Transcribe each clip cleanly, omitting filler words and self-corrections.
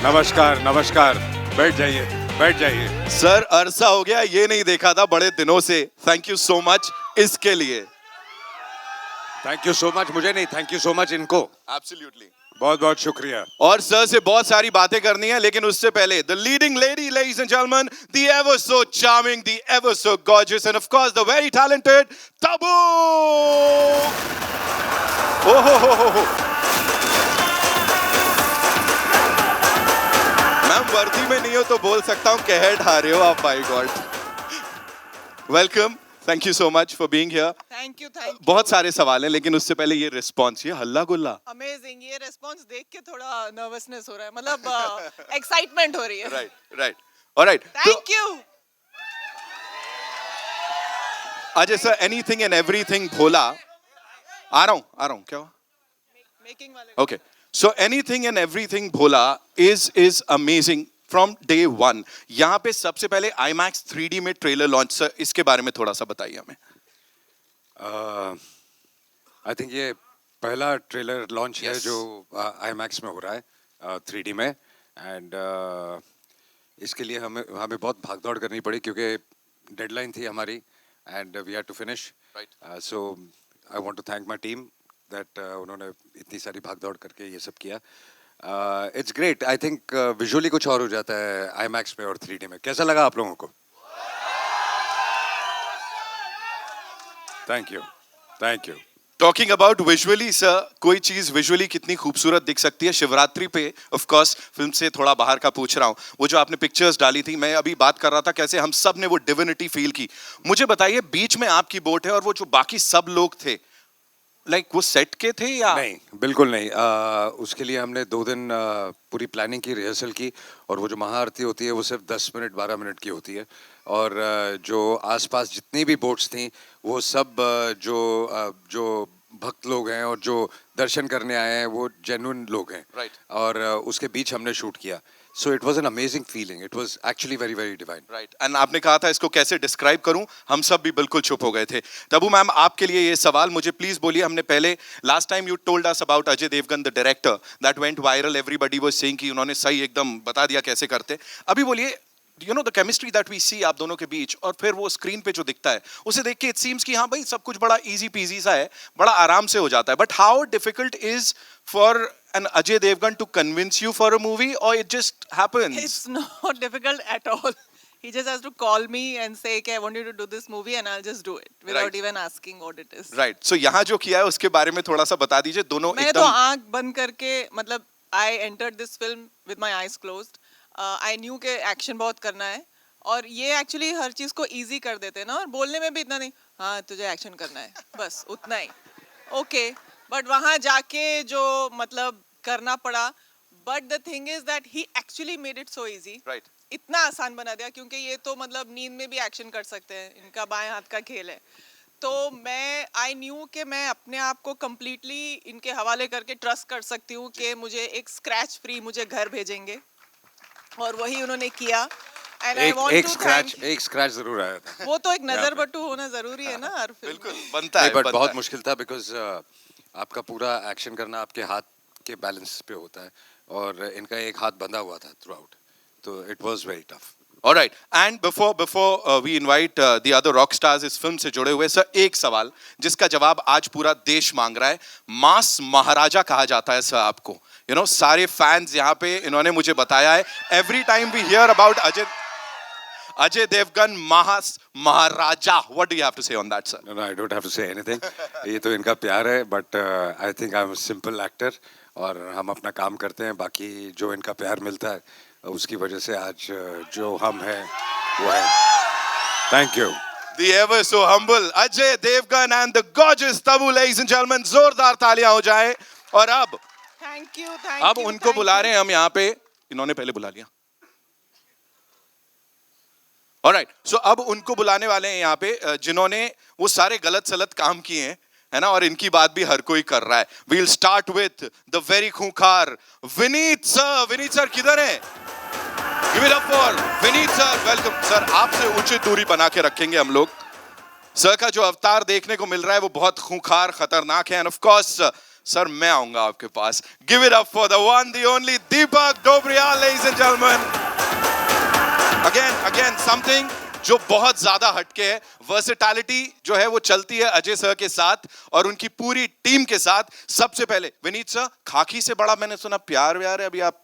नमस्कार नमस्कार, बैठ जाइए बैठ जाइए। सर अरसा हो गया, ये नहीं देखा था बड़े दिनों से। थैंक यू सो मच इसके लिए। थैंक यू सो मच, मुझे नहीं, थैंक यू सो मच इनको। एब्सोल्युटली, बहुत बहुत शुक्रिया। और सर से बहुत सारी बातें करनी है, लेकिन उससे पहले the leading lady, ladies and gentleman, the ever so charming, the ever so gorgeous end of course the very talented Tabu. ओहो, मैम वर्दी में नहीं हो तो बोल सकता हूं कहर ढा रहे हो आप। By God, welcome, thank you so much for being here. Thank you thank you. बहुत सारे सवाल हैं, लेकिन उससे पहले ये रिस्पॉन्स, ये हल्ला गुल्ला। अमेजिंग, ये रिस्पांस देख के थोड़ा नर्वसनेस हो रहा है, मतलब एक्साइटमेंट हो रही है। Right alright, thank you. Ajay sir, anything and everything Bhola. आ रहा हूँ, क्या हुआ? मेकिंग वाले। Okay, so anything and everything Bhola is amazing from day one. यहाँ पे सबसे पहले IMAX 3D में ट्रेलर लॉन्च, सर इसके बारे में थोड़ा सा बताइए हमें। आई थिंक ये पहला ट्रेलर लॉन्च है जो IMAX में हो रहा है 3D में। एंड इसके लिए हमें बहुत भागदौड़ करनी पड़ी क्योंकि डेडलाइन थी हमारी and we had to finish. So I want to thank my team that उन्होंने इतनी सारी भागदौड़ करके ये सब किया। It's great. I think visually कुछ और हो जाता है IMAX में और 3D में। कैसा लगा आप लोगों को? Thank you. Talking about visually sir, कोई चीज विजुअली कितनी खूबसूरत दिख सकती है। शिवरात्रि पे ऑफ कोर्स, फिल्म से थोड़ा बाहर का पूछ रहा हूँ, वो जो आपने पिक्चर्स डाली थी, मैं अभी बात कर रहा था कैसे हम सब ने वो डिविनिटी फील की। मुझे बताइए, बीच में आपकी बोट है और वो जो बाकी सब लोग थे, लाइक वो सेट के थे या नहीं? बिल्कुल नहीं। उसके लिए हमने 2 दिन पूरी प्लानिंग की, रिहर्सल की, और वो जो महाआरती होती है वो सिर्फ 10 मिनट 12 मिनट की होती है। और जो आसपास जितनी भी बोट्स थी वो सब जो भक्त लोग हैं और जो दर्शन करने आए हैं वो जेन्युइन लोग हैं। Right. और उसके बीच हमने शूट किया। So it was an amazing feeling, it was actually very very divine. Right, and आपने कहा था इसको कैसे डिस्क्राइब करूं, हम सब भी बिल्कुल चुप हो गए थे। तबू मैम, आपके लिए ये सवाल, मुझे प्लीज बोलिए, हमने पहले last time you told us about Ajay Devgn the director that went viral, everybody was saying कि उन्होंने सही एकदम बता दिया कैसे करते। अभी बोलिए, you know the chemistry that we see आप दोनों के बीच, और फिर वो स्क्रीन पे जो दिखता है उसे देख के इट सीम्स कि हाँ भाई सब कुछ बड़ा इजी पीजी सा है, बड़ा आराम से हो जाता है। But how difficult is for an Ajay Devgn to convince you for a movie, or it just happens? It's not difficult at all. He just has to call me and say, "Okay, I want you to do this movie," and I'll just do it without Right. even asking what it is. Right. So यहाँ जो किया है उसके बारे में थोड़ा सा बता दीजिए। दोनों मैंने तो एकदम आंख बंद करके, मतलब I entered this film with my eyes closed. I knew कि एक्शन बहुत करना है, और ये एक्चुअली हर चीज को इजी कर देते हैं ना, और बोलने में भी इतना नहीं, हाँ तुझे एक्शन करना है, बस उतना ही। ओके, बट वहाँ जाके जो मतलब करना पड़ा, but the thing is that he actually made it so easy. Right, इतना आसान बना दिया, क्योंकि ये तो मतलब नींद में भी एक्शन कर सकते हैं, इनका बाएं हाथ का खेल है। तो मैं आई न्यू कि मैं अपने आप को कम्प्लीटली इनके हवाले करके ट्रस्ट कर सकती हूँ कि मुझे एक स्क्रैच फ्री मुझे घर भेजेंगे, और वही उन्होंने किया। And I want to thank- एक स्क्रैच जरूर आया था। वो तो एक नजर बट्टू होना जरूरी है ना हर फिल्म बिल्कुल में। बनता है, बट बनता बहुत है। मुश्किल था बिकॉज आपका पूरा एक्शन करना आपके हाथ के बैलेंस पे होता है, और इनका एक हाथ बंधा हुआ था थ्रू आउट, तो it was very tough. Alright, and before we invite the other rock stars इस फिल्म से जुड़े हुए, सर एक सवाल जिसका जवाब आज पूरा देश मांग रहा है। मास महाराजा कहा जाता है सर आपको, यू नो सारे फैंस यहाँ पे, इन्होंने मुझे बताया है, every time we hear about Ajay Devgn Maharaja, what do you have to say on that, sir? No, I don't have to say anything. ये तो इनका प्यार है, but I think I am simple actor, और हम अपना काम करते हैं, बाकी जो इनका प्यार मिलता है उसकी वजह से आज जो हम हैं वो है। Thank you. The ever so humble Ajay Devgn and the gorgeous Tabu, ladies and gentlemen, जोरदार तालियां हो जाए। और अब थैंक यू अब उनको बुला रहे हैं हम यहाँ पे, इन्होंने पहले बुला लिया। ऑलराइट, सो अब उनको बुलाने वाले हैं यहाँ पे जिन्होंने वो सारे गलत सलत काम किए हैं, है ना, और इनकी बात भी हर कोई कर रहा है। We'll start with the very खूंखार विनीत सर। विनीत सर किधर हैं? Give it up for Vineet sir, welcome sir. आपसे उचित दूरी बना के रखेंगे हम लोग। सर का जो अवतार देखने को मिल रहा है वो बहुत खूंखार, खतरनाक है, एंड ऑफ कोर्स सर मैं आऊंगा आपके पास. Give it up for the one, the only Deepak Dobriyal, ladies and gentlemen. Again something जो बहुत ज्यादा हटके है. वर्सेटैलिटी जो है वो चलती है अजय सर के साथ और उनकी पूरी टीम के साथ. सबसे पहले विनीत सर, खाकी से बड़ा मैंने सुना प्यार व्यार है, अभी आप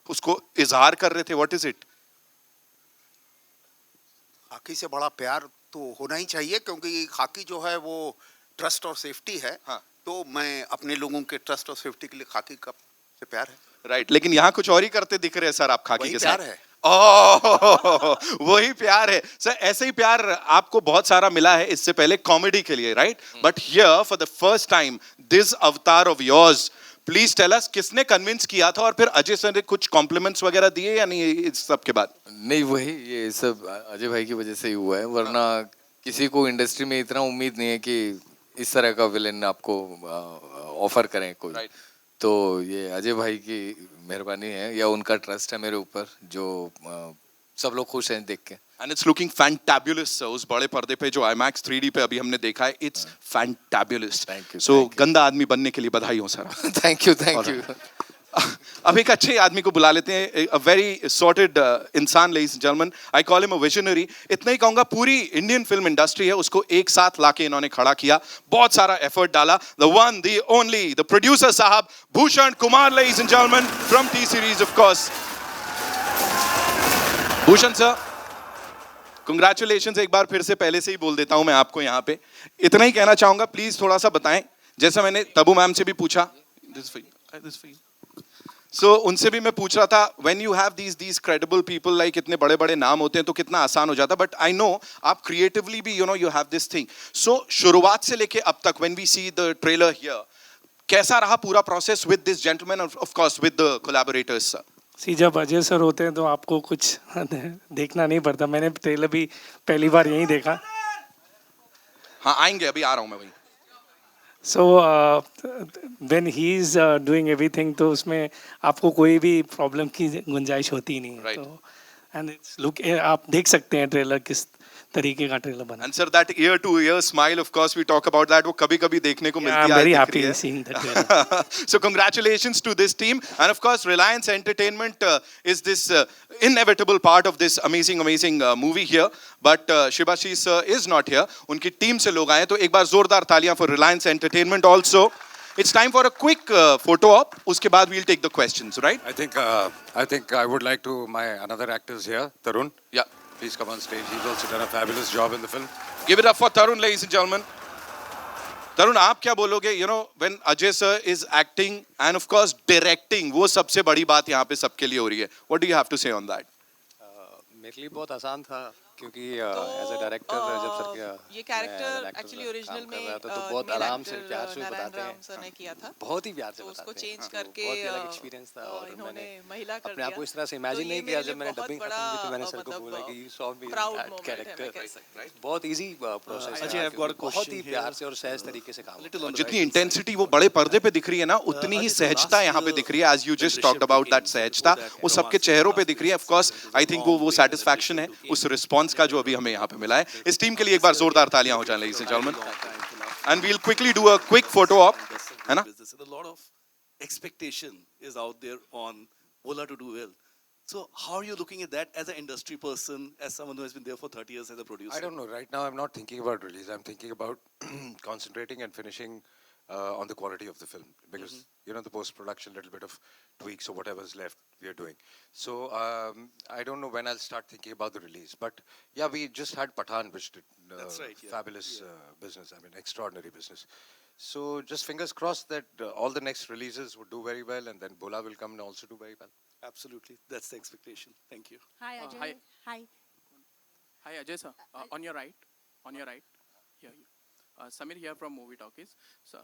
उसको इजहार कर रहे थे, व्हाट इज इट? खाकी से बड़ा प्यार तो होना ही चाहिए, क्योंकि खाकी जो है वो ट्रस्ट और सेफ्टी है. हाँ. तो मैं अपने लोगों के ट्रस्ट और सेफ्टी के लिए खाकी का से प्यार है. राइट, लेकिन यहाँ कुछ और ही करते दिख रहे हैं सर आप खाकी वही के प्यार साथ. है. ओह वही प्यार है सर. ऐसे ही प्यार आपको बहुत सारा मिला है इससे पहले कॉमेडी के लिए, right? But here for the first time this avatar of yours, please tell us किसने कन्विंस किया था और फिर अजय सर ने कुछ कॉम्प्लीमेंट्स वगैरह दिए या नहीं इस सब के बाद? नहीं, वही ये सब अजय भाई की वजह से ही हुआ है, वरना किसी को इंडस्ट्री में इतना उम्मीद नहीं है कि इस तरह का विलेन आपको ऑफर करें कोई. Right. तो ये अजय भाई की मेहरबानी है या उनका ट्रस्ट है मेरे ऊपर, जो सब लोग खुश हैं देख के. And it's looking fantabulous. उस बड़े पर्दे पे जो IMAX 3D पे अभी हमने देखा है, it's fantabulous. Thank you, so thank you. गंदा आदमी बनने के लिए बधाई हो sir. Thank you thank you. अब एक अच्छे आदमी को बुला लेते हैं. अ वेरी सॉर्टेड इंसान, ladies and gentleman. I call him a visionary. इतना ही कहूंगा, पूरी इंडियन फिल्म इंडस्ट्री है उसको एक साथ लाके इन्होंने खड़ा किया. बहुत सारा एफर्ट डाला. The one, the only, the producer साहब Bhushan Kumar, ladies and gentlemen, from T Series of course. Bhushan sir, congratulations एक बार फिर से पहले से ही बोल देता हूं मैं आपको यहाँ पे. इतना ही कहना चाहूंगा, प्लीज थोड़ा सा बताएं. जैसा मैंने तबू मैम से भी पूछा, सो उनसे भी मैं पूछ रहा था, when you have these credible people, like इतने बड़े बड़े नाम होते हैं तो कितना आसान हो जाता. बट आई नो आप क्रिएटिवली भी you have this thing. So शुरुआत से लेके अब तक, when we see the trailer here, कैसा रहा पूरा process with this gentleman, of course with the collaborators? जब अजय सर होते हैं तो आपको कुछ देखना नहीं पड़ता. मैंने ट्रेलर भी पहली बार यहीं देखा. हाँ आएंगे, अभी आ रहा हूँ मैं वहीं. So when he is doing everything, तो उसमें आपको कोई भी प्रॉब्लम की गुंजाइश होती ही नहीं है. Right. तो एंड इट्स लुक, आप देख सकते हैं ट्रेलर किस तरीके का ट्रेलर बना. And sir, that ear to ear smile, of course we talk about that, वो कभी-कभी देखने को मिलती है. I'm very दिख happy रही है. seeing the trailer. So congratulations to this team, and of course Reliance Entertainment is this inevitable part of this amazing movie here. But Shibashish sir is not here. उनकी team से लोग आए, तो एक बार जोरदार तालियां for Reliance Entertainment also. It's time for a quick photo op. उसके बाद we'll take the questions, right? I think I would like to my another actors here, Tarun. Yeah. Please come on stage. He's also done a fabulous job in the film. Give it up for Tarun, ladies and gentlemen. Tarun, आप क्या बोलोगे? You know, when Ajay sir is acting and of course directing, वो सबसे बड़ी बात यहाँ पे सबके लिए हो रही है. What do you have to say on that? मेरे लिए बहुत आसान था, क्योंकि एज अ डायरेक्टर जब सर का ये कैरेक्टर एक्चुअली ओरिजिनल में तो बहुत आराम से प्यार से बताते हैं. सर ने किया था. बहुत ही प्यार से तो बताते उसको हैं. चेंज तो करके बहुत ही अलग एक्सपीरियंस था. और इन्होंने मैंने महिला कर अपने आप को दिया. इस तरह से इमेजिन तो नहीं ये किया. मेरे जब मैंने लिए डबिंग बहुत खत्म की तो मैंने बड़ा, सर को बोला कि you saw me proud that moment है, मैं कैरेक्टर. कह सकती बहुत इजी प्रोसेस है. Ajay, I've got a बहुत question ही here. प्यार से और सहज तरीके से काम होता है. जितनी इंटेंसिटी वो बड़े पर्दे पे दिख रही है ना, उतनी ही Ajay, सहजता last यहाँ पे year दिख रही है. As you just talked about that सहजता, वो सबके चेहरों पे दिख रही है. Of course, I think वो satisfaction है उस रिस्पॉन्स का जो अभी हमें यहाँ पे मिला है. इस टीम के लिए एक बार जोरदार तालियां हो जाएं, ladies and gentlemen. And we'll quickly do a quick photo op, है ना? A lot of expectation is out there on Bholaa to do well. So how are you looking at that as an industry person, as someone who has been there for 30 years as a producer? I don't know. Right now, I'm not thinking about release. I'm thinking about concentrating and finishing on the quality of the film, because the post-production, little bit of tweaks or whatever's left, we are doing. So I don't know when I'll start thinking about the release. But yeah, we just had Pathan, which did That's right, yeah. fabulous business. I mean, extraordinary business. So just fingers crossed that all the next releases would do very well, and then Bholaa will come and also do very well. Absolutely, that's the expectation. Thank you. Hi Ajay. Hi. Hi. Hi Ajay sir, on your right, here. Samir here from Movie Talkies. So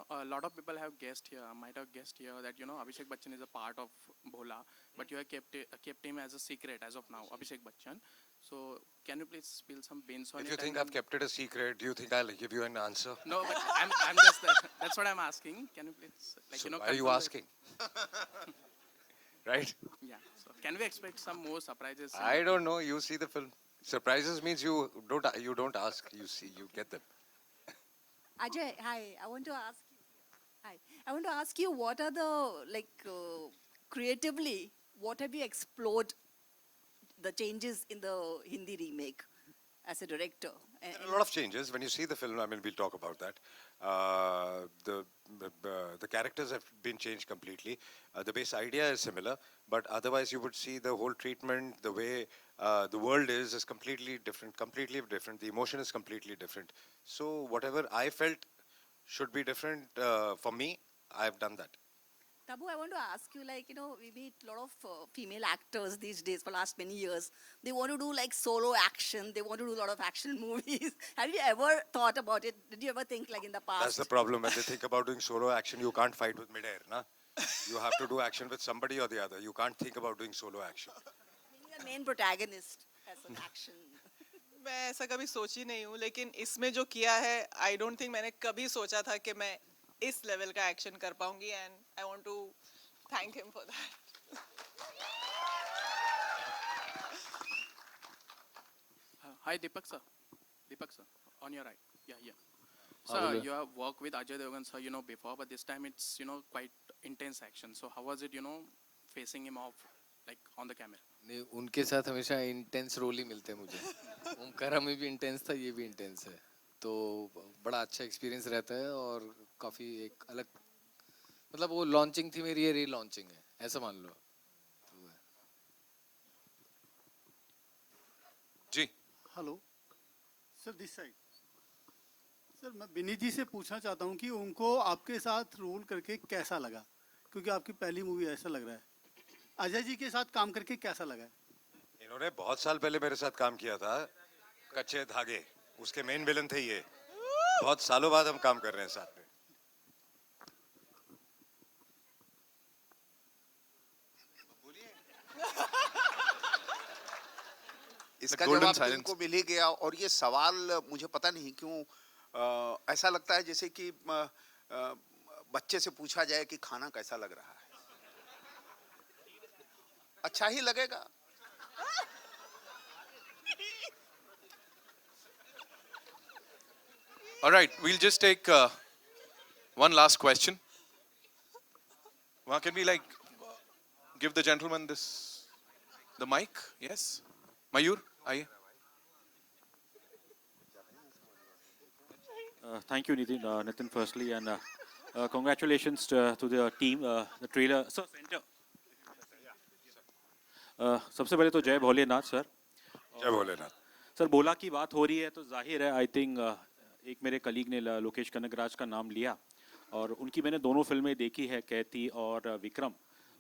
a lot of people have guessed here, might have guessed here that Abhishek Bachchan is a part of Bholaa, but you have kept him as a secret as of now, Abhishek Bachchan. So can you please spill some beans on it? If you think I've kept it a secret, do you think I'll give you an answer? No, but I'm just that's what I'm asking. Can you please So why are you confirm asking? Right? Yeah. So can we expect some more surprises? I don't know. You see the film. Surprises means you don't ask. You see, you get them. Ajay, hi. I want to ask you. Hi. I want to ask you, what are the, like, creatively, what have you explored the changes in the Hindi remake as a director? There are a lot of changes. When you see the film, I mean, we'll talk about that. The characters have been changed completely. The base idea is similar, but otherwise you would see the whole treatment, the way the world is completely different, completely different. The emotion is completely different. So whatever I felt should be different for me, I've done that. Tabu, I want to ask you, like, we meet a lot of female actors these days for last many years. They want to do like solo action. They want to do a lot of action movies. Have you ever thought about it? Did you ever think, like, in the past? That's the problem. When they think about doing solo action, you can't fight with midair, na? You have to do action with somebody or the other. You can't think about doing solo action. Being the main protagonist as an action. मैं ऐसा कभी सोची नहीं हूँ, लेकिन इसमें जो किया है, आई डोंट थिंक मैंने कभी सोचा था कि मैं इस लेवल का एक्शन कर पाऊंगी, and I want to thank him for that. Hi, Deepak sir. Deepak sir, on your right. Yeah. Sir, you have worked with Ajay Devgn sir, before, but this time it's, quite intense action. So how was it, facing him off, like, on the camera? नहीं, उनके साथ हमेशा intense role ही मिलते हैं मुझे. ओमकारा में भी intense था, ये भी इंटेंस है. तो बड़ा अच्छा एक्सपीरियंस रहता है और काफ़ी एक अलग, मतलब वो लॉन्चिंग थी मेरी, ये री लॉन्चिंग है, ऐसा मान लो. जी. Hello sir, this side. Sir, मैं विनीत जी से पूछना चाहता हूँ कि उनको आपके साथ रोल करके कैसा लगा, क्योंकि आपकी पहली मूवी ऐसा लग रहा है. अजय जी के साथ काम करके कैसा लगा है? इन्होंने बहुत साल पहले मेरे साथ काम किया था, कच्चे धागे, उसके मेन विलन थे ये. बहुत सालों बाद हम काम कर रहे हैं साथ में. इसका golden जवाब silence. तुमको मिल ही गया. और ये सवाल मुझे पता नहीं क्यों ऐसा लगता है जैसे कि बच्चे से पूछा जाए कि खाना कैसा लग रहा है. अच्छा ही लगेगा. All right, we'll just take one last question. Well, can we give the gentleman the mic? Yes, Mayur, aye. Thank you, Nitin, firstly, and congratulations to the team. The trailer. So, center. सबसे पहले तो जय Bholenath sir. जय Bholenath. Sir, बोला की बात हो रही है तो जाहिर है, आई थिंक एक मेरे कलीग ने लोकेश कनगराज का नाम लिया और उनकी मैंने दोनों फिल्में देखी है, कैथी और विक्रम.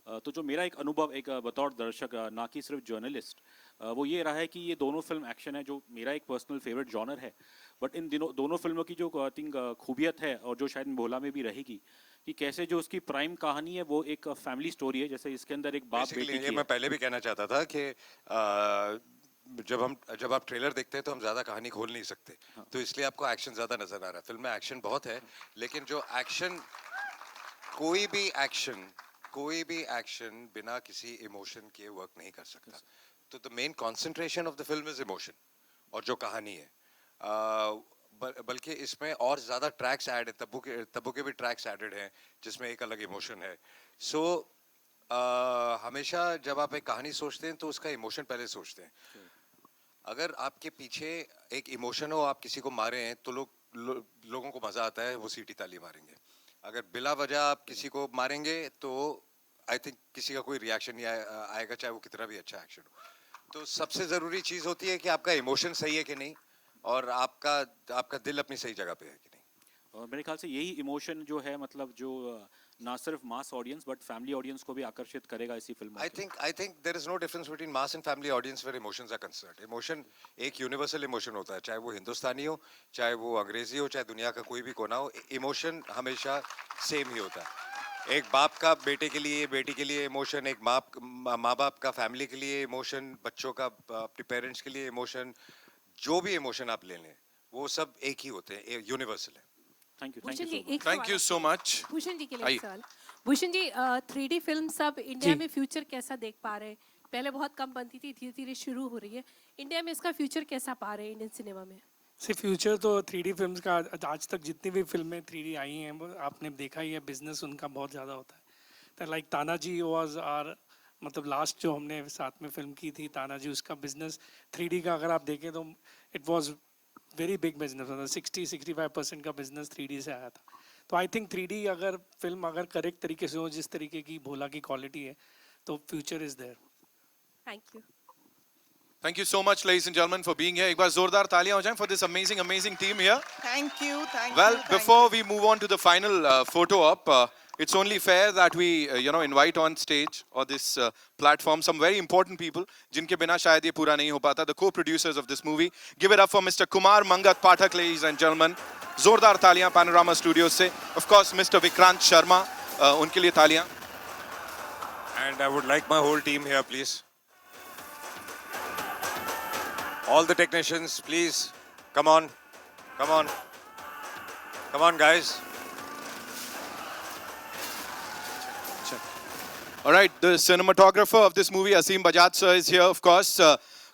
तो जो मेरा एक अनुभव एक बतौर दर्शक, ना कि सिर्फ जर्नलिस्ट, वो ये रहा है कि ये दोनों फिल्म एक्शन है, जो मेरा एक पर्सनल फेवरेट जॉनर है. बट इन दोनों फिल्मों की जो आई थिंक खूबियत है, और जो शायद भोला में भी रहेगी, कि कैसे जो उसकी प्राइम कहानी है वो एक फैमिली स्टोरी है. जैसे इसके अंदर एक बाप बेटी ये मैं पहले भी कहना चाहता था कि जब आप ट्रेलर देखते हैं तो हम ज्यादा कहानी खोल नहीं सकते. तो इसलिए आपको एक्शन ज्यादा नजर आ रहा है. फिल्म में एक्शन बहुत है, लेकिन जो एक्शन, कोई भी एक्शन बिना किसी इमोशन के वर्क नहीं कर सकता. तो the main concentration of the film is emotion और जो कहानी है. बल्कि इसमें और ज्यादा ट्रैक्स ऐड है. तब्बू के भी ट्रैक्स एडेड हैं जिसमें एक अलग इमोशन है. सो हमेशा जब आप एक कहानी सोचते हैं तो उसका इमोशन पहले सोचते हैं. अगर आपके पीछे एक इमोशन हो, आप किसी को मारे हैं तो लोगों को मजा आता है, वो सीटी ताली मारेंगे. अगर बिला वजह आप किसी को मारेंगे तो आई थिंक किसी का कोई रिएक्शन नहीं आएगा, चाहे वो कितना भी अच्छा एक्शन हो. तो सबसे जरूरी चीज होती है कि आपका इमोशन सही है कि नहीं, और आपका दिल अपनी सही जगह पे है कि नहीं. और मेरे ख्याल से यही इमोशन जो है, मतलब जो ना सिर्फ mass audience but family audience को भी आकर्षित करेगा इसी फिल्म में. I think there is no difference between mass and family audience where emotions are concerned. Emotion एक यूनिवर्सल इमोशन होता है, चाहे वो हिंदुस्तानी हो, चाहे वो अंग्रेजी हो, चाहे दुनिया का कोई भी कोना हो. इमोशन हमेशा सेम ही होता है. एक बाप का बेटे के लिए, बेटी के लिए इमोशन, एक माँ बाप का फैमिली के लिए इमोशन, बच्चों का अपने पेरेंट्स के लिए इमोशन, जो भी इमोशन आप ले लें वो सब एक ही होते हैं, यूनिवर्सल है. Thank you so much. Bhushan ji के लिए एक सवाल. भूषण जी, 3D फिल्म सब इंडिया में फ्यूचर कैसा देख पा रहे हैं? पहले बहुत कम बनती थी, धीरे धीरे शुरू हो रही है. इंडिया में इसका फ्यूचर कैसा पा रहे हैं इंडियन सिनेमा में? से फ्यूचर तो 3D फिल्म्स का आज तक जितनी भी फिल्में 3D आई हैं वो आपने देखा ही है, बिजनेस उनका बहुत ज़्यादा होता है। तो लाइक तानाजी वाज आर, मतलब लास्ट जो हमने साथ में फिल्म की थी तानाजी, उसका बिजनेस 3D का अगर आप देखें तो it was very big business, मतलब 60-65% का बिजनेस 3D से आया था। तो आई थिंक 3D अगर फिल्म अगर करेक्ट तरीके से हो, जिस तरीके की भोला की क्वालिटी है, तो future is there. Thank you. Thank you so much, ladies and gentlemen, for being here. एक बार जोरदार तालियां हो जाएं for this amazing, amazing team here. Thank you, thank Well, you, thank before you. we move on to the final photo op, it's only fair that we, invite on stage or this platform some very important people, जिनके बिना शायद ये पूरा नहीं हो पाता. The co-producers of this movie. Give it up for Mr. Kumar Mangat Pathak, ladies and gentlemen. जोरदार तालियां Panorama Studios से. Of course, Mr. Vikrant Sharma, उनके लिए तालियां. And I would like my whole team here, please. All the technicians, please, come on, come on, come on, guys. All right, the cinematographer of this movie, Asim Bajaj sir, is here, of course.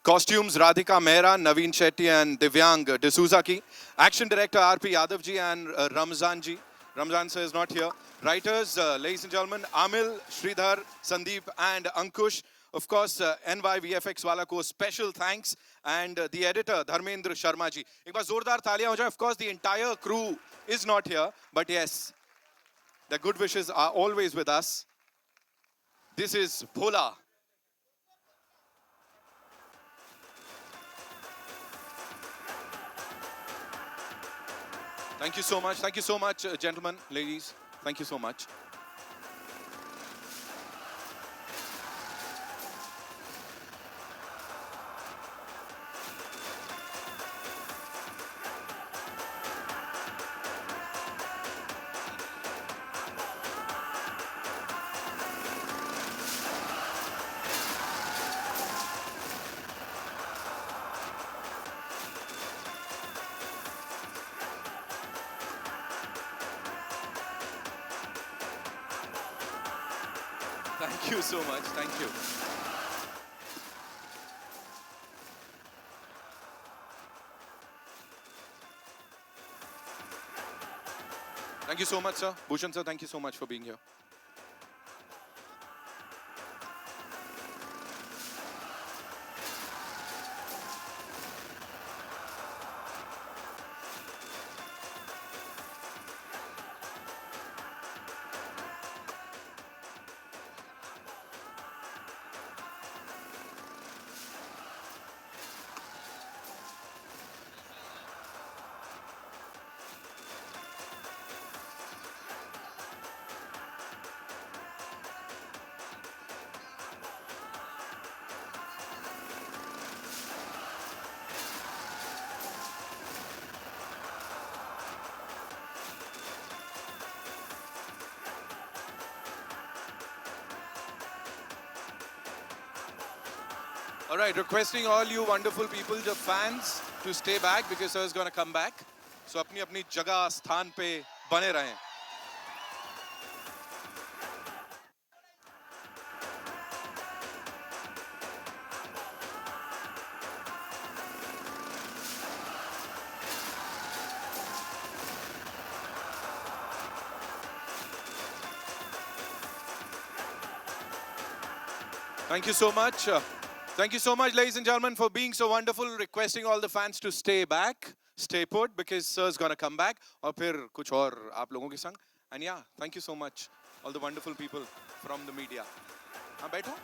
Costumes, Radhika Mehra, Naveen Shetty and Devgn D'Souza ki. Action director, R.P. Yadav ji and Ramzan ji. Ramzan sir is not here. Writers, ladies and gentlemen, Amil, Sridhar, Sandeep and Ankush. Of course, NY VFX wala ko special thanks. And the editor, Dharmendra Sharma ji. एक बार जोरदार तालियां हो जाए. Of course, the entire crew is not here. But yes, the good wishes are always with us. This is Bholaa. Thank you so much. Thank you so much, gentlemen, ladies. Thank you so much. Thank you so much. Thank you. Thank you so much, sir. Bhushan sir, thank you so much for being here. All right, requesting all you wonderful people, the fans, to stay back because sir is going to come back. So अपनी अपनी जगह स्थान पे बने रहें. Thank you so much. Thank you so much, ladies and gentlemen, for being so wonderful. Requesting all the fans to stay back, stay put, because sir's gonna come back. और फिर कुछ और आप लोगों के संग. And yeah, thank you so much, all the wonderful people from the media. हाँ बैठो.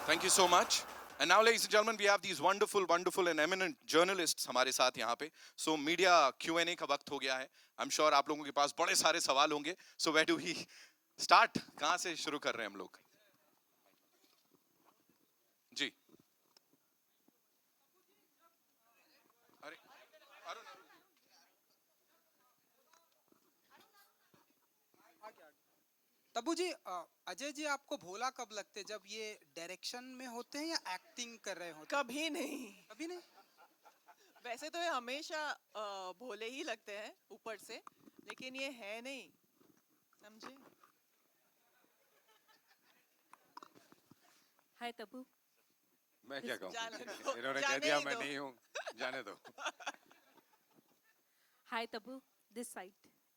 Thank you so much. And now, ladies and gentlemen, we have these wonderful, wonderful and eminent journalists हमारे साथ यहाँ पे. So media Q&A का वक्त हो गया है. I'm sure आप लोगों के पास बड़े सारे सवाल होंगे. So where do we start? कहाँ से शुरू कर रहे हैं हम लोग? जी. अरे, तबू जी, अजय जी आपको भोला कब लगते, जब ये डायरेक्शन में होते हैं या एक्टिंग कर रहे होते हैं? कभी नहीं. अभी नहीं? वैसे तो ये हमेशा भोले ही लगते हैं ऊपर से, लेकिन ये है नहीं, समझे? हाय तबू, मैं क्या जाने कहूँ? दो, इन्होंने कह जाने दिया ही मैं दो। नहीं हूँ, जाने दो। हाय तबू, दिस साइड,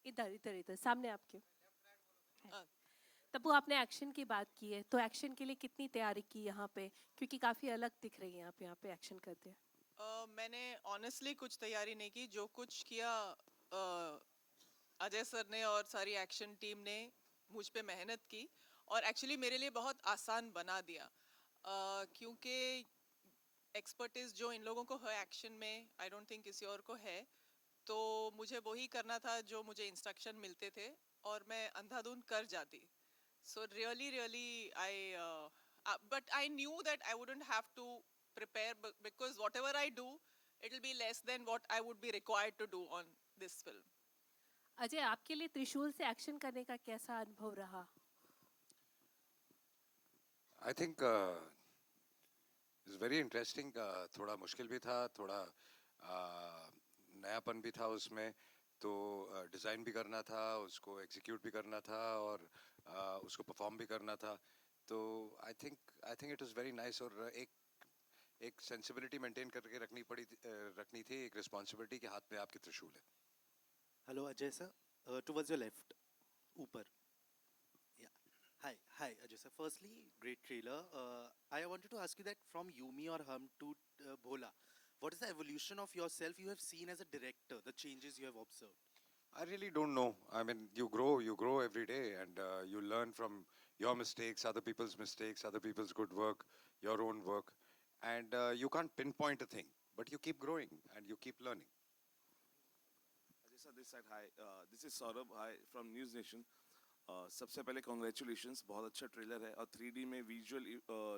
इधर इधर इधर सामने आपके। हाँ। तबू, आपने एक्शन की बात की है, तो एक्शन के लिए कितनी तैयारी की यहाँ पे, क्योंकि काफी अलग दिख रही है आप यहाँ पे एक्शन करते हैं। मैंने ऑनेस्टली कुछ तैयारी नहीं की, जो कुछ किया अजय सर ने और सारी एक्शन टीम ने मुझ पे मेहनत की, और एक्चुअली मेरे लिए बहुत आसान बना दिया, क्योंकि एक्सपर्टीज जो इन लोगों को है एक्शन में, आई डोंट थिंक किसी और को है। तो मुझे वही करना था जो मुझे इंस्ट्रक्शन मिलते थे, और मैं अंधाधुंध कर जाती। So really really I but I knew that I wouldn't have to prepare because whatever I do, it will be less than what I would be required to do on this film. Ajay, आपके लिए त्रिशूल से action करने का कैसा अनुभव रहा? I think it's very interesting. थोड़ा मुश्किल भी था, थोड़ा नयापन भी था उसमें, तो डिज़ाइन भी करना था, उसको एग्जीक्यूट भी करना था, और उसको परफॉर्म भी करना था। तो I think it was very nice, और एक सेंसिबिलिटी मेंटेन करके रखनी थी, एक रिस्पॉन्सिबिलिटी के हाथ में आपके त्रिशूल है। Hello Ajay sir, towards your left, ऊपर। Hi, hi, Ajay sir. Firstly, great trailer. I wanted to ask you that from You, Me or Hum to Bholaa, what is the evolution of yourself you have seen as a director, the changes you have observed? I really don't know. I mean, you grow every day, and you learn from your mistakes, other people's mistakes, other people's good work, your own work, and you can't pinpoint a thing, but you keep growing and you keep learning. Ajay sir, this side, hi. This is Saurabh, hi, from News Nation. सबसे पहले congratulations, बहुत अच्छा trailer है, और 3D में visual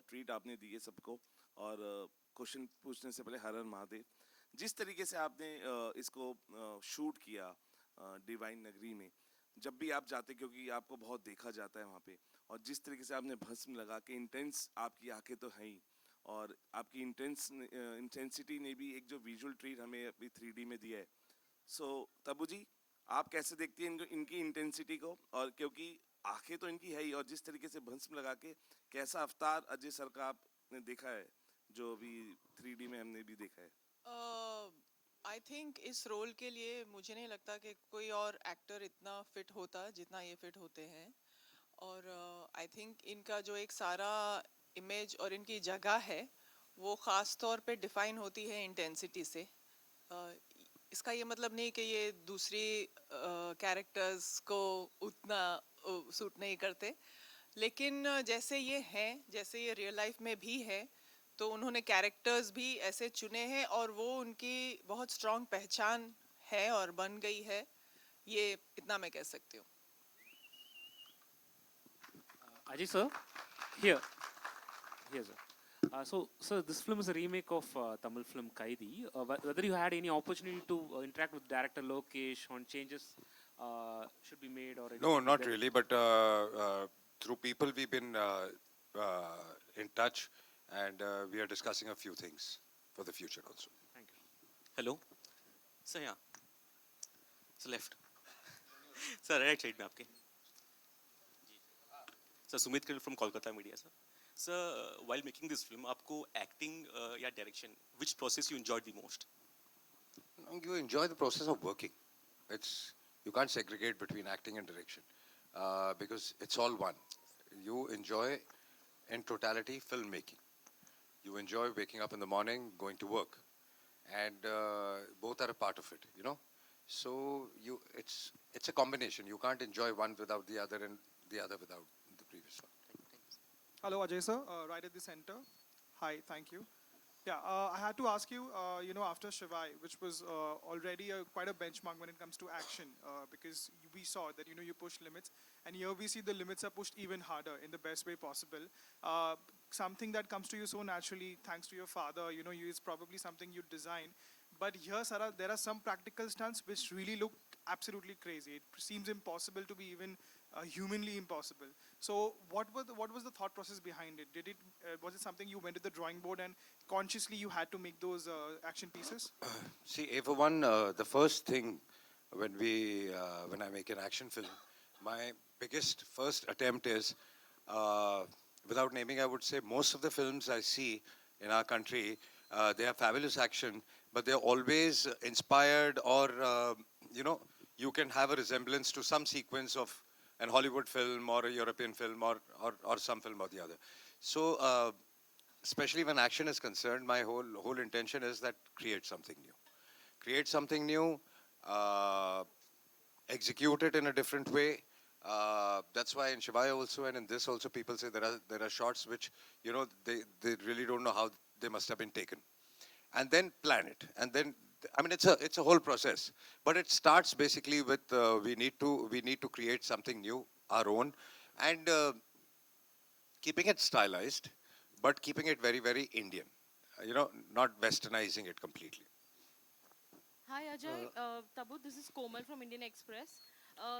treat आपने दी है सबको। और क्वेश्चन पूछने से पहले हर हर महादेव, जिस तरीके से आपने इसको शूट किया डिवाइन नगरी में, जब भी आप जाते, क्योंकि आपको बहुत देखा जाता है वहाँ पे, और जिस तरीके से आपने भस्म लगा के, इंटेंस आपकी आंखें तो हैं ही, और आपकी इंटेंसिटी ने भी एक जो विजुअल ट्रीट हमें अभी 3D में दिया है। सो तबू जी, आप कैसे देखती हैं इनकी इंटेंसिटी को? और क्योंकि आंखें तो इनकी है ही, और जिस तरीके से भस्म लगा के, कैसा अवतार अजय सर का आपने देखा है, जो अभी 3D में हमने भी देखा है? आई थिंक इस रोल के लिए मुझे नहीं लगता कि कोई और एक्टर इतना फिट होता जितना ये फिट होते हैं, और आई थिंक इनका जो एक सारा इमेज और इनकी जगह है, वो ख़ास तौर पे डिफाइन होती है इंटेंसिटी से। इसका ये मतलब नहीं कि ये दूसरी कैरेक्टर्स को उतना सूट नहीं करते, लेकिन जैसे ये हैं, जैसे ये रियल लाइफ में भी है, तो उन्होंने कैरेक्टर्स भी ऐसे चुने हैं, और वो उनकी बहुत स्ट्रॉन्ग पहचान है और बन गई है, ये इतना मैं कह सकती हूँ। Ajay sir, here, sir. So this film is a remake of Tamil film Kaidi. Whether you had any opportunity to interact with director Lokesh on changes should be made or No, not really, but through people we've been in touch, and we are discussing a few things for the future also. Thank you. Hello sir, यहाँ sir left sir, right side में आपके। Sir Sumit Kiran from Kolkata media. Sir while making this film, आपको acting या direction, which process you enjoyed the most? You enjoy the process of working. You can't segregate between acting and direction, because it's all one. You enjoy in totality filmmaking. You enjoy waking up in the morning, going to work, and both are a part of it, you know. So it's a combination. You can't enjoy one without the other, and the other without the previous one. Hello, Ajay sir, right at the center. Hi, thank you. Yeah, I had to ask you, after Shivai, which was already quite a benchmark when it comes to action, because we saw that, you push limits, and here we see the limits are pushed even harder in the best way possible. Something that comes to you so naturally, thanks to your father, it's probably something you design. But here, Sarah, there are some practical stunts which really look absolutely crazy. It seems impossible to be even humanly impossible. So what was the thought process behind it? Was it something you went to the drawing board and consciously you had to make those action pieces? See, for one, the first thing when I make an action film, my biggest first attempt is, without naming, I would say most of the films I see in our country, they have fabulous action, but they're always inspired or, you can have a resemblance to some sequence of an Hollywood film or a European film or some film or the other. So, especially when action is concerned, my whole intention is that create something new. Create something new, uh, execute it in a different way. That's why in Shivaya also and in this also people say there are shots which they really don't know how they must have been taken, and then plan it, and then I mean it's a whole process. But it starts basically with we need to create something new, our own, and keeping it stylized, but keeping it very very Indian. Not westernizing it completely. Hi Ajay, Tabu, this is Komal from Indian Express.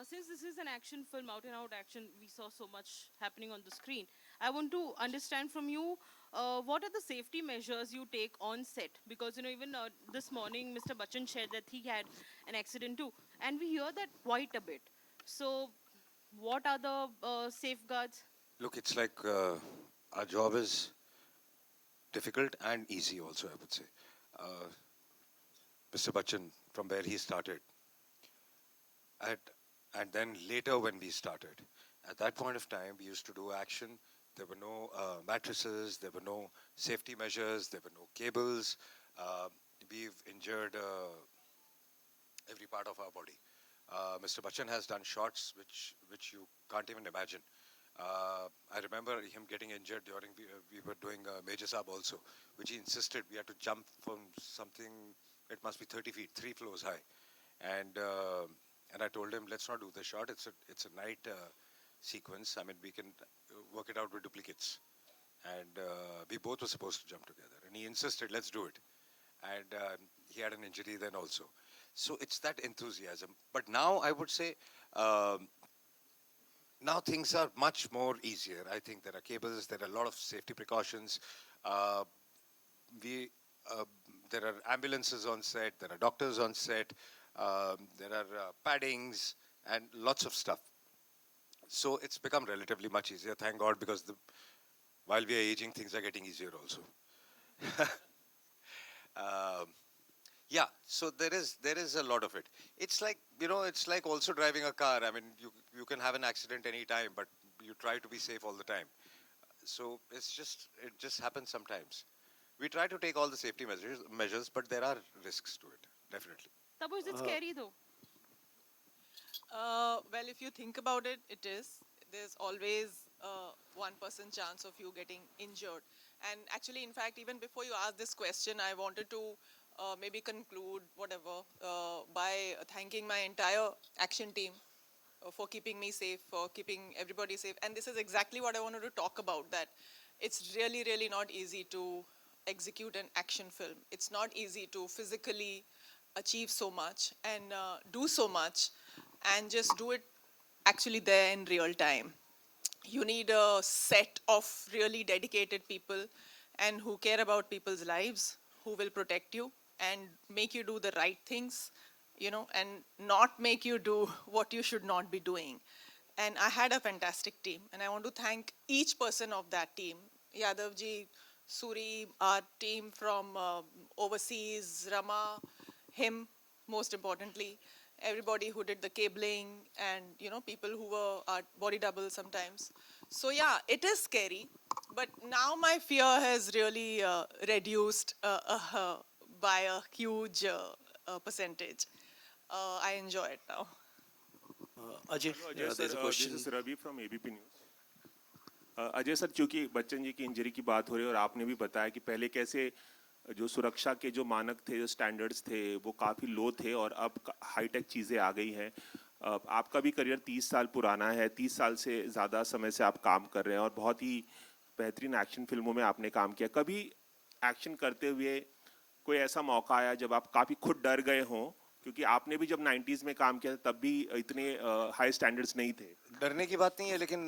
Since this is an action film, out and out action, we saw so much happening on the screen. I want to understand from you, what are the safety measures you take on set? Because even this morning, Mr. Bachchan shared that he had an accident too, and we hear that quite a bit. So, what are the safeguards? Look, it's like our job is difficult and easy also, I would say. Uh, Mr. Bachchan, from where he started, at, and then later when we started, at that point of time, we used to do action. There were no mattresses, there were no safety measures, there were no cables. We've injured every part of our body. Mr. Bachchan has done shots which you can't even imagine. I remember him getting injured during we were doing Major Saab also, which he insisted we had to jump from something. It must be 30 feet, 3 floors high, and I told him let's not do the shot. It's a night sequence. I mean we can work it out with duplicates, and we both were supposed to jump together. And he insisted let's do it, and he had an injury then also. So it's that enthusiasm. But now I would say. Now things are much more easier. I think there are cables, there are a lot of safety precautions. Uh, we there are ambulances on set, there are doctors on set, there are paddings and lots of stuff. So it's become relatively much easier, thank God, because while we are aging, things are getting easier also. Um, yeah, so there is a lot of it. It's like it's like also driving a car. I mean, you can have an accident any time, but you try to be safe all the time. So it just happens sometimes. We try to take all the safety measures, but there are risks to it, definitely. Tabu, is it scary though? Well, if you think about it, it is. There's always 1% chance of you getting injured. And actually, in fact, even before you asked this question, I wanted to maybe conclude whatever by thanking my entire action team for keeping me safe, for keeping everybody safe. And this is exactly what I wanted to talk about, that it's really, really not easy to execute an action film. It's not easy to physically achieve so much and do so much and just do it actually there in real time. You need a set of really dedicated people and who care about people's lives, who will protect you and make you do the right things, and not make you do what you should not be doing. And I had a fantastic team, and I want to thank each person of that team. Yadavji, Suri, our team from overseas, Rama, him, most importantly, everybody who did the cabling, and people who were our body double sometimes. So yeah, it is scary, but now my fear has really reduced by a huge percentage. I enjoy it now. Ajay, Hello, Ajay there's sir. a question. This is Ravi from ABP News. Ajay sir, चूंकि बच्चन जी की injury की बात हो रही है और आपने भी बताया कि पहले कैसे जो सुरक्षा के जो मानक थे, जो स्टैंडर्ड्स थे, वो काफ़ी लो थे और अब हाईटेक चीज़ें आ गई हैं. आपका भी करियर 30 साल पुराना है, 30 साल से ज़्यादा समय से आप काम कर रहे हैं और बहुत ही बेहतरीन एक्शन फिल्मों में आपने काम किया. कभी एक्शन करते हुए कोई ऐसा मौका आया जब आप काफ़ी खुद डर गए हों क्योंकि आपने भी जब 90s में काम किया था तब भी इतने हाई स्टैंडर्ड्स नहीं थे। डरने की बात नहीं है, लेकिन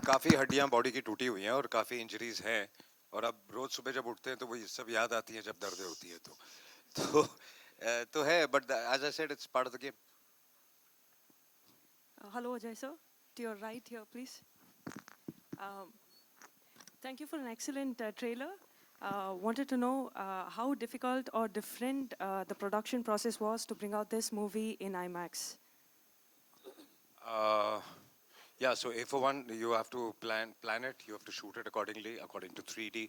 काफ़ी हड्डियां बॉडी की टूटी हुई हैं और काफ़ी इंजरीज हैं, और अब रोज सुबह जब उठते हैं तो वो ये सब याद आती हैं जब दर्द होती है तो है, but as I said it's part of the game. Hello, Ajay sir. To your right here, please. Um, Thank you for an excellent trailer. Wanted to know how difficult or different the production process was to bring out this movie in IMAX. Yeah, so A for one, you have to plan it. You have to shoot it accordingly, according to 3D.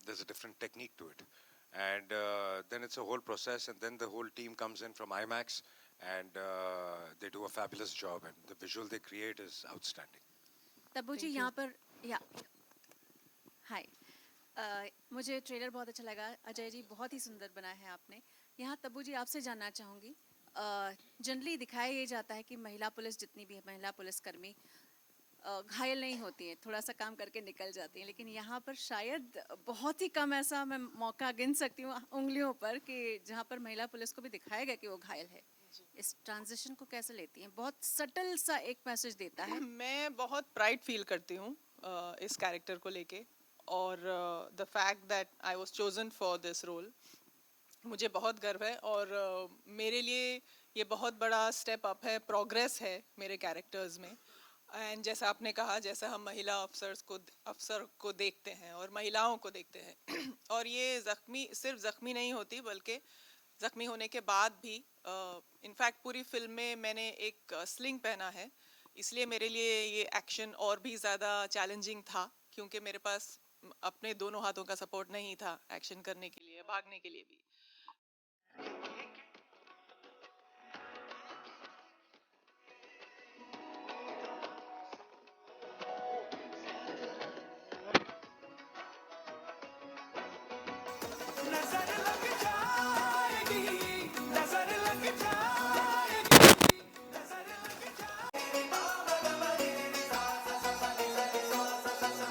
There's a different technique to it, and then it's a whole process. And then the whole team comes in from IMAX, and they do a fabulous job. And the visual they create is outstanding. Tabu ji यहाँ पर या हाय मुझे trailer बहुत अच्छा लगा अजय जी बहुत ही सुंदर बना है आपने यहाँ तब्बू जी आपसे जानना चाहूँगी जनरली दिखाया ये जाता है कि महिला पुलिस जितनी भी है महिला पुलिसकर्मी घायल नहीं होती है थोड़ा सा काम करके निकल जाती हैं लेकिन यहाँ पर शायद बहुत ही कम ऐसा मैं मौका गिन सकती हूँ उंगलियों पर कि जहाँ पर महिला पुलिस को भी दिखाया गया कि वो घायल है इस ट्रांजिशन को कैसे लेती हैं बहुत सटल सा एक मैसेज देता है मैं बहुत प्राइड फील करती हूँ इस कैरेक्टर को लेके और the fact that I was chosen for this role मुझे बहुत गर्व है और मेरे लिए ये बहुत बड़ा स्टेप अप है प्रोग्रेस है मेरे कैरेक्टर्स में एंड जैसा आपने कहा जैसा हम महिला अफसर को देखते हैं और महिलाओं को देखते हैं और ये सिर्फ जख्मी नहीं होती बल्कि जख्मी होने के बाद भी इनफैक्ट पूरी फिल्म में मैंने एक स्लिंग पहना है इसलिए मेरे लिए ये एक्शन और भी ज़्यादा चैलेंजिंग था क्योंकि मेरे पास अपने दोनों हाथों का सपोर्ट नहीं था एक्शन करने के लिए भागने के लिए भी